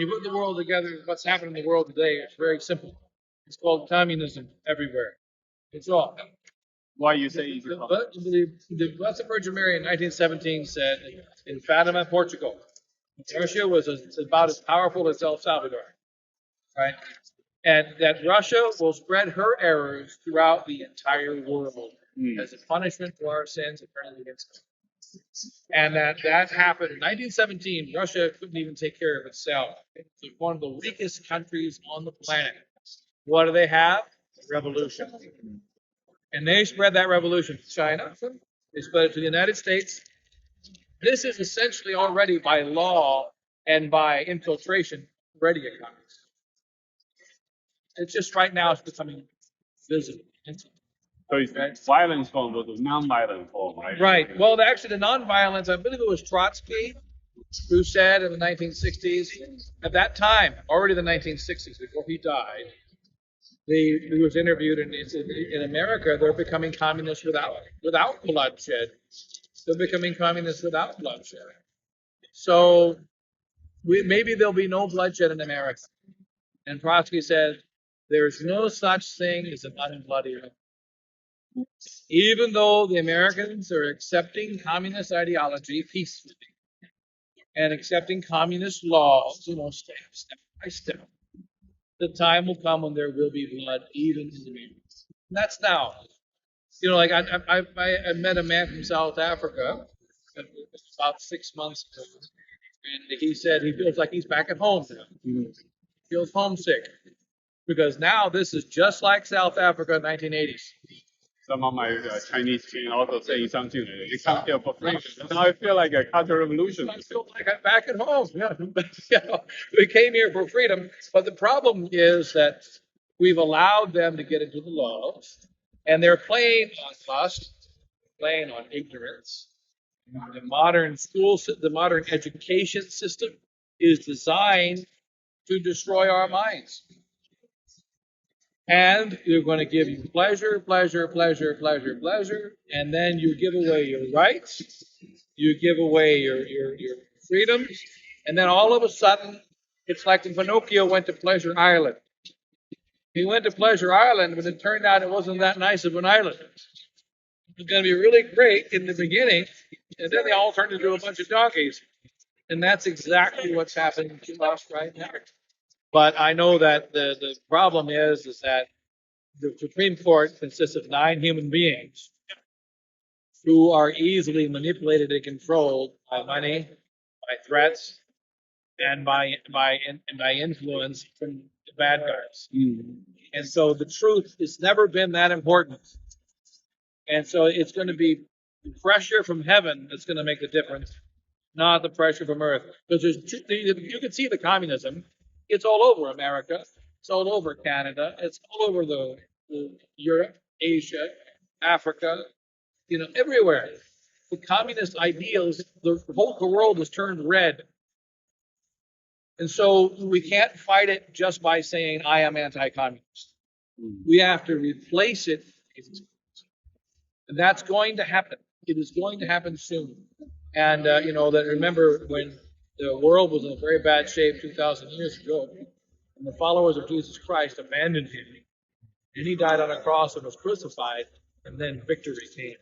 you put the world together, what's happening in the world today is very simple. It's called communism everywhere. It's all. Why you say it's But the Blessed Virgin Mary in 1917 said in Fatima, Portugal, Russia was about as powerful as El Salvador, right? And that Russia will spread her errors throughout the entire world as a punishment for our sins and turning against us. And that happened in 1917. Russia couldn't even take care of itself. It's one of the weakest countries on the planet. What do they have? Revolution. And they spread that revolution to China. They spread it to the United States. This is essentially already by law and by infiltration already a communist. It's just right now it's becoming visible. So it's violence form versus non-violent form, right? Right. Well, actually, the nonviolence, I believe it was Trotsky who said in the 1960s, at that time, already the 1960s, before he died, he was interviewed and he said, in America, they're becoming communists without bloodshed. They're becoming communists without bloodshed. So maybe there'll be no bloodshed in America. And Trotsky said, there's no such thing as an unbloody war. Even though the Americans are accepting communist ideology peacefully and accepting communist laws, step by step, the time will come when there will be blood even in the America. That's now. Like I met a man from South Africa about 6 months ago, and he said he feels like he's back at home now. He feels homesick because now this is just like South Africa in 1980s. Some of my Chinese friends also saying something. You come here for freedom. Now I feel like a cultural revolution. I feel like I'm back at home. Yeah. We came here for freedom, but the problem is that we've allowed them to get into the laws, and they're playing on lust, playing on ignorance. The modern the modern education system is designed to destroy our minds. And they're going to give you pleasure, pleasure, pleasure, pleasure, pleasure, and then you give away your rights, you give away your freedoms, and then all of a sudden, it's like when Pinocchio went to Pleasure Island. He went to Pleasure Island, but it turned out it wasn't that nice of an island. It was going to be really great in the beginning, and then they all turned into a bunch of donkeys. And that's exactly what's happening to us right now. But I know that the problem is that the Supreme Court consists of 9 human beings who are easily manipulated and controlled by money, by threats, and by influence from the bad guys. And so the truth has never been that important. And so it's going to be the pressure from heaven that's going to make the difference, not the pressure from earth. Because you can see the communism. It's all over America. It's all over Canada. It's all over the Europe, Asia, Africa, everywhere. The communist ideals, the whole world has turned red. And so we can't fight it just by saying, I am anti-communist. We have to replace it. And that's going to happen. It is going to happen soon. And, that remember when the world was in very bad shape 2,000 years ago, and the followers of Jesus Christ abandoned him. And he died on a cross and was crucified, and then victory came.